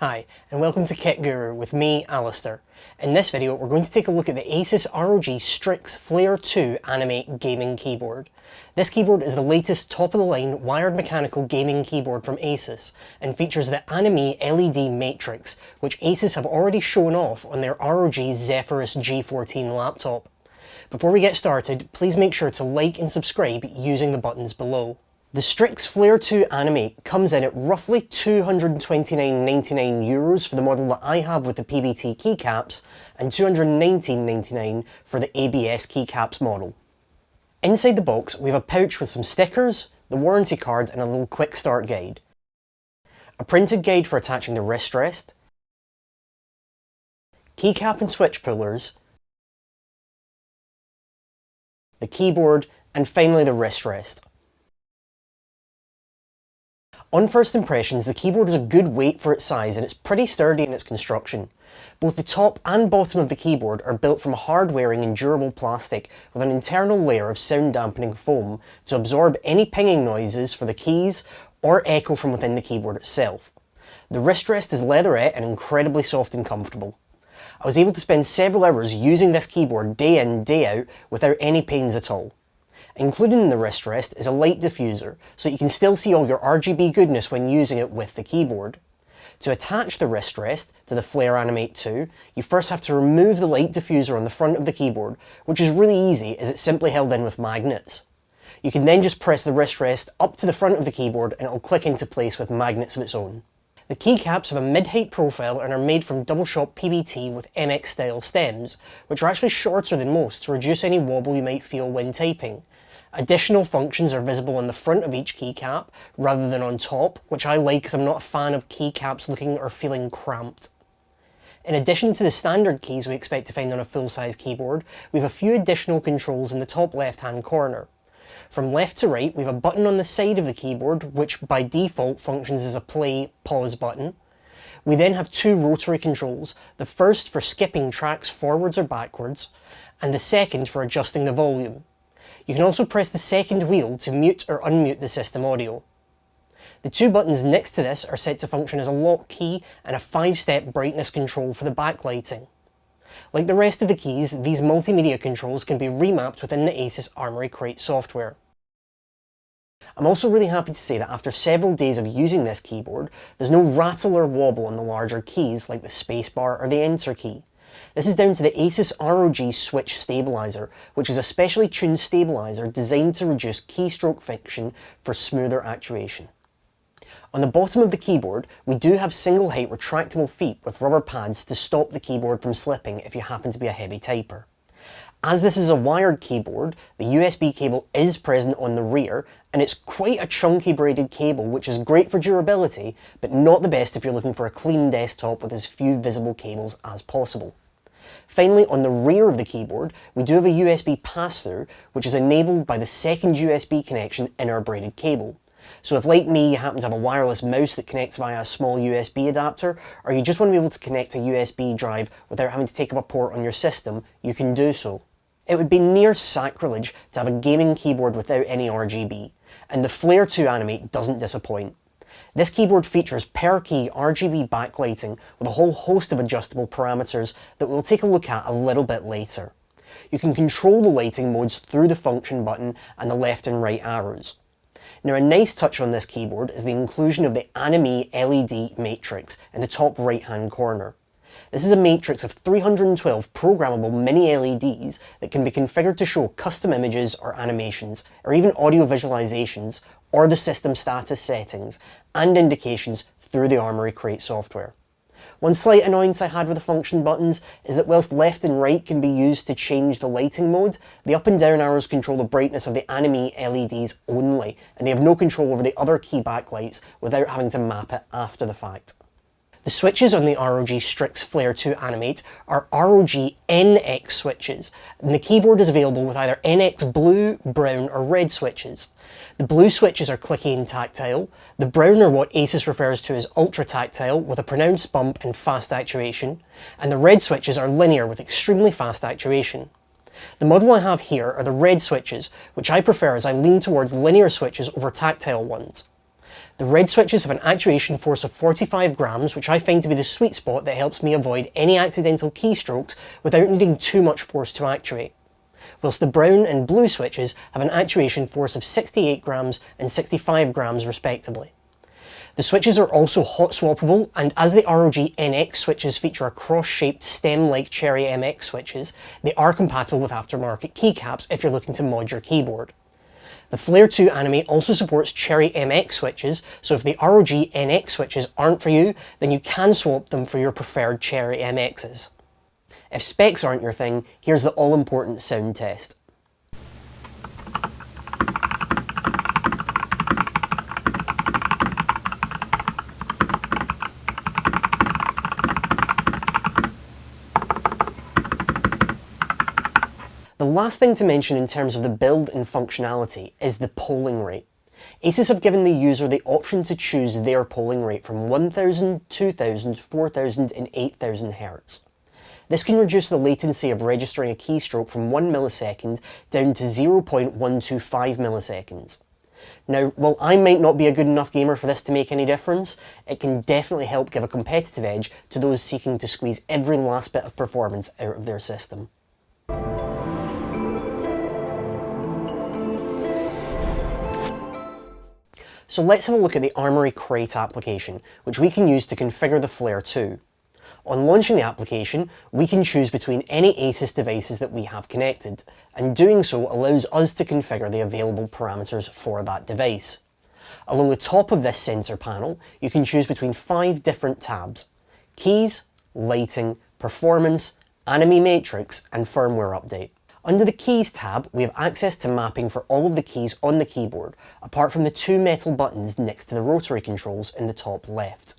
Hi, and welcome to Kit Guru with me, Alistair. In this video, we're going to take a look at the Asus ROG Strix Flare 2 Animate gaming keyboard. This keyboard is the latest top-of-the-line wired mechanical gaming keyboard from Asus and features the Animate LED matrix, which Asus have already shown off on their ROG Zephyrus G14 laptop. Before we get started, please make sure to like and subscribe using the buttons below. The Strix Flare 2 Animate comes in at roughly €229.99 for the model that I have with the PBT keycaps and €219.99 for the ABS keycaps model. Inside the box we have a pouch with some stickers, the warranty card and a little quick start guide. A printed guide for attaching the wrist rest, keycap and switch pullers, the keyboard and finally the wrist rest. On first impressions, the keyboard is a good weight for its size and it's pretty sturdy in its construction. Both the top and bottom of the keyboard are built from hard-wearing and durable plastic with an internal layer of sound dampening foam to absorb any pinging noises for the keys or echo from within the keyboard itself. The wrist rest is leatherette and incredibly soft and comfortable. I was able to spend several hours using this keyboard day in, day out without any pains at all. Included in the wrist rest is a light diffuser, so you can still see all your RGB goodness when using it with the keyboard. To attach the wrist rest to the Flare Animate 2, you first have to remove the light diffuser on the front of the keyboard, which is really easy as it's simply held in with magnets. You can then just press the wrist rest up to the front of the keyboard and it will click into place with magnets of its own. The keycaps have a mid-height profile and are made from double-shot PBT with MX style stems, which are actually shorter than most to reduce any wobble you might feel when typing. Additional functions are visible on the front of each keycap rather than on top, which I like as I'm not a fan of keycaps looking or feeling cramped. In addition to the standard keys we expect to find on a full-size keyboard, we have a few additional controls in the top left-hand corner. From left to right, we have a button on the side of the keyboard, which by default functions as a play/pause button. We then have two rotary controls, the first for skipping tracks forwards or backwards, and the second for adjusting the volume. You can also press the second wheel to mute or unmute the system audio. The two buttons next to this are set to function as a lock key and a 5-step brightness control for the backlighting. Like the rest of the keys, these multimedia controls can be remapped within the Asus Armory Crate software. I'm also really happy to say that after several days of using this keyboard, there's no rattle or wobble on the larger keys like the spacebar or the enter key. This is down to the Asus ROG Switch Stabilizer, which is a specially tuned stabilizer designed to reduce keystroke friction for smoother actuation. On the bottom of the keyboard, we do have single height retractable feet with rubber pads to stop the keyboard from slipping if you happen to be a heavy typer. As this is a wired keyboard, the USB cable is present on the rear, and it's quite a chunky braided cable which is great for durability, but not the best if you're looking for a clean desktop with as few visible cables as possible. Finally, on the rear of the keyboard, we do have a USB pass-through, which is enabled by the second USB connection in our braided cable. So if, like me, you happen to have a wireless mouse that connects via a small USB adapter, or you just want to be able to connect a USB drive without having to take up a port on your system, you can do so. It would be near sacrilege to have a gaming keyboard without any RGB, and the Flare 2 Animate doesn't disappoint. This keyboard features per-key RGB backlighting with a whole host of adjustable parameters that we'll take a look at a little bit later. You can control the lighting modes through the function button and the left and right arrows. Now, a nice touch on this keyboard is the inclusion of the Animate LED matrix in the top right-hand corner. This is a matrix of 312 programmable mini LEDs that can be configured to show custom images or animations, or even audio visualizations, or the system status settings and indications through the Armory Crate software. One slight annoyance I had with the function buttons is that whilst left and right can be used to change the lighting mode, the up and down arrows control the brightness of the Animate LEDs only, and they have no control over the other key backlights without having to map it after the fact. The switches on the ROG Strix Flare 2 Animate are ROG NX switches, and the keyboard is available with either NX blue, brown or red switches. The blue switches are clicky and tactile, the brown are what Asus refers to as ultra tactile with a pronounced bump and fast actuation, and the red switches are linear with extremely fast actuation. The model I have here are the red switches, which I prefer as I lean towards linear switches over tactile ones. The red switches have an actuation force of 45 grams, which I find to be the sweet spot that helps me avoid any accidental keystrokes without needing too much force to actuate. Whilst the brown and blue switches have an actuation force of 68 grams and 65 grams respectively. The switches are also hot swappable, and as the ROG NX switches feature a cross-shaped stem-like Cherry MX switches, they are compatible with aftermarket keycaps if you're looking to mod your keyboard. The Flare 2 Animate also supports Cherry MX switches, so if the ROG NX switches aren't for you, then you can swap them for your preferred Cherry MXs. If specs aren't your thing, here's the all-important sound test. The last thing to mention in terms of the build and functionality is the polling rate. Asus have given the user the option to choose their polling rate from 1000, 2000, 4000 and 8000 Hz. This can reduce the latency of registering a keystroke from 1 millisecond down to 0.125 milliseconds. Now, while I might not be a good enough gamer for this to make any difference, it can definitely help give a competitive edge to those seeking to squeeze every last bit of performance out of their system. So let's have a look at the Armory Crate application, which we can use to configure the Flare 2. On launching the application, we can choose between any Asus devices that we have connected, and doing so allows us to configure the available parameters for that device. Along the top of this sensor panel, you can choose between 5 different tabs: Keys, Lighting, Performance, Animate Matrix, and Firmware Update. Under the Keys tab, we have access to mapping for all of the keys on the keyboard, apart from the 2 metal buttons next to the rotary controls in the top left.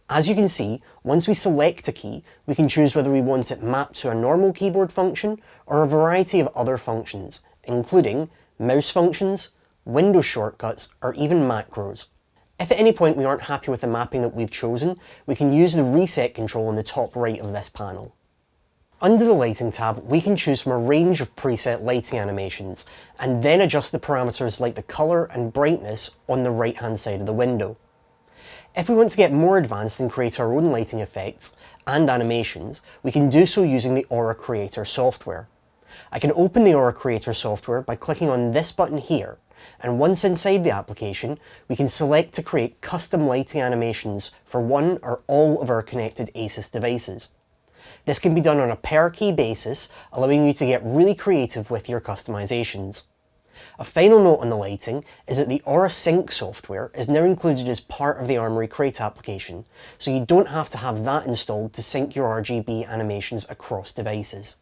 As you can see, once we select a key, we can choose whether we want it mapped to a normal keyboard function or a variety of other functions, including mouse functions, Windows shortcuts, or even macros. If at any point we aren't happy with the mapping that we've chosen, we can use the reset control on the top right of this panel. Under the Lighting tab, we can choose from a range of preset lighting animations, and then adjust the parameters like the colour and brightness on the right hand side of the window. If we want to get more advanced and create our own lighting effects and animations, we can do so using the Aura Creator software. I can open the Aura Creator software by clicking on this button here, and once inside the application, we can select to create custom lighting animations for one or all of our connected Asus devices. This can be done on a per key basis, allowing you to get really creative with your customizations. A final note on the lighting is that the Aura Sync software is now included as part of the Armory Crate application, so you don't have to have that installed to sync your RGB animations across devices.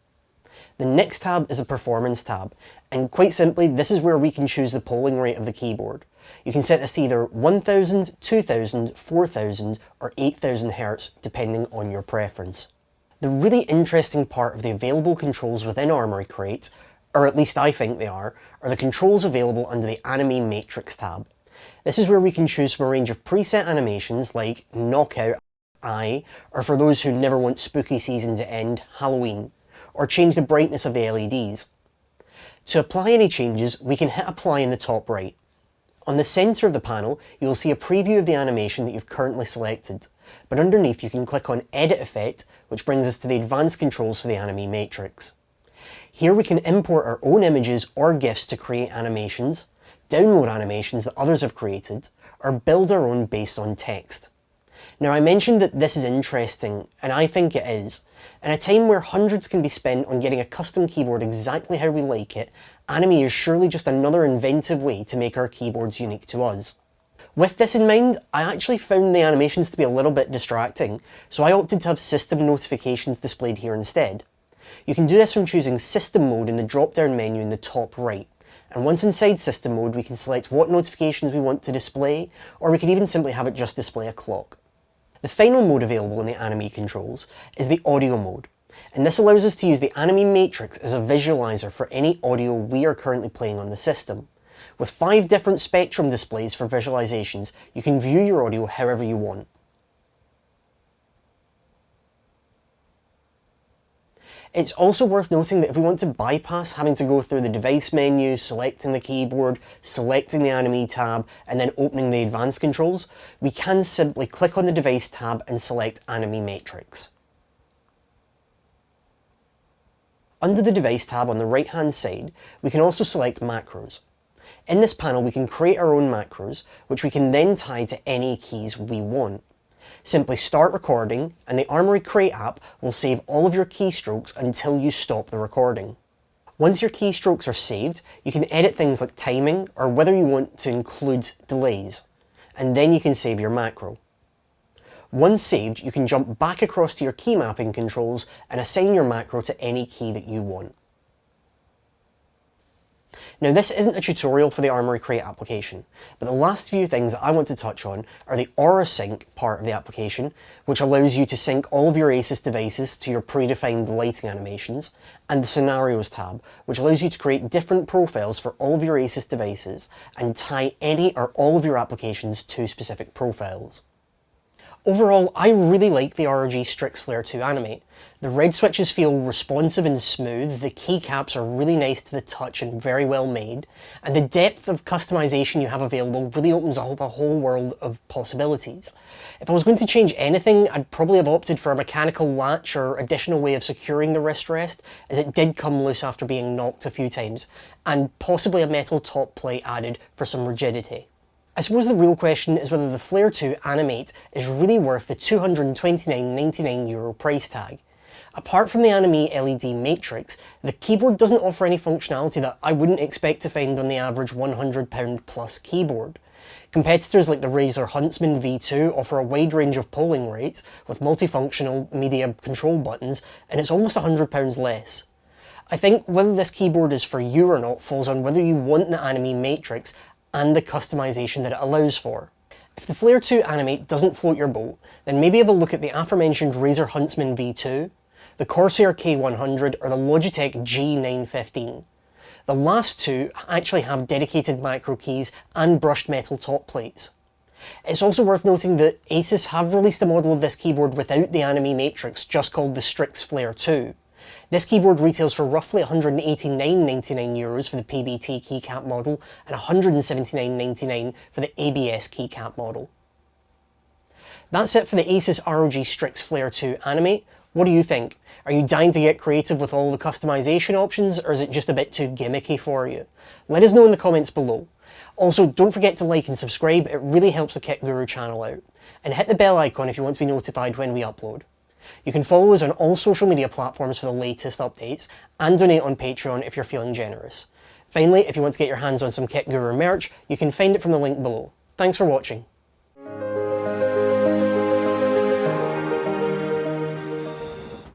The next tab is a Performance tab, and quite simply, this is where we can choose the polling rate of the keyboard. You can set this to either 1000, 2000, 4000 or 8000 Hz depending on your preference. The really interesting part of the available controls within Armory Crate, or at least I think they are the controls available under the Animate Matrix tab. This is where we can choose from a range of preset animations like Knockout, Eye, or for those who never want spooky season to end, Halloween, or change the brightness of the LEDs. To apply any changes, we can hit Apply in the top right. On the centre of the panel, you will see a preview of the animation that you've currently selected, but underneath you can click on Edit Effect, which brings us to the advanced controls for the Animate Matrix. Here we can import our own images or GIFs to create animations, download animations that others have created, or build our own based on text. Now I mentioned that this is interesting, and I think it is. In a time where hundreds can be spent on getting a custom keyboard exactly how we like it, Animate is surely just another inventive way to make our keyboards unique to us. With this in mind, I actually found the animations to be a little bit distracting, so I opted to have system notifications displayed here instead. You can do this from choosing System Mode in the drop-down menu in the top right, and once inside System Mode we can select what notifications we want to display, or we can even simply have it just display a clock. The final mode available in the Animate controls is the Audio mode, and this allows us to use the Animate Matrix as a visualizer for any audio we are currently playing on the system. With 5 different spectrum displays for visualizations, you can view your audio however you want. It's also worth noting that if we want to bypass having to go through the device menu, selecting the keyboard, selecting the Animate tab, and then opening the advanced controls, we can simply click on the device tab and select Animate Matrix. Under the device tab on the right hand side, we can also select macros. In this panel we can create our own macros, which we can then tie to any keys we want. Simply start recording and the Armory Create app will save all of your keystrokes until you stop the recording. Once your keystrokes are saved, you can edit things like timing or whether you want to include delays, and then you can save your macro. Once saved, you can jump back across to your key mapping controls and assign your macro to any key that you want. Now this isn't a tutorial for the Armory Create application, but the last few things that I want to touch on are the Aura Sync part of the application, which allows you to sync all of your Asus devices to your predefined lighting animations, and the Scenarios tab, which allows you to create different profiles for all of your Asus devices and tie any or all of your applications to specific profiles. Overall, I really like the ROG Strix Flare 2 Animate. The red switches feel responsive and smooth, the keycaps are really nice to the touch and very well made, and the depth of customization you have available really opens up a whole world of possibilities. If I was going to change anything, I'd probably have opted for a mechanical latch or additional way of securing the wrist rest, as it did come loose after being knocked a few times, and possibly a metal top plate added for some rigidity. I suppose the real question is whether the Flare 2 Animate is really worth the €229.99 price tag. Apart from the Animate LED Matrix, the keyboard doesn't offer any functionality that I wouldn't expect to find on the average £100 plus keyboard. Competitors like the Razer Huntsman V2 offer a wide range of polling rates with multifunctional media control buttons, and it's almost £100 less. I think whether this keyboard is for you or not falls on whether you want the Animate Matrix and the customization that it allows for. If the Flare 2 Animate doesn't float your boat, then maybe have a look at the aforementioned Razer Huntsman V2, the Corsair K100 or the Logitech G915. The last two actually have dedicated macro keys and brushed metal top plates. It's also worth noting that Asus have released a model of this keyboard without the Animate Matrix, just called the Strix Flare 2. This keyboard retails for roughly €189.99 for the PBT keycap model and €179.99 for the ABS keycap model. That's it for the Asus ROG Strix Flare 2 Animate. What do you think? Are you dying to get creative with all the customization options, or is it just a bit too gimmicky for you? Let us know in the comments below. Also, don't forget to like and subscribe, it really helps the Kit Guru channel out. And hit the bell icon if you want to be notified when we upload. You can follow us on all social media platforms for the latest updates, and donate on Patreon if you're feeling generous. Finally, if you want to get your hands on some Kit Guru merch, you can find it from the link below. Thanks for watching.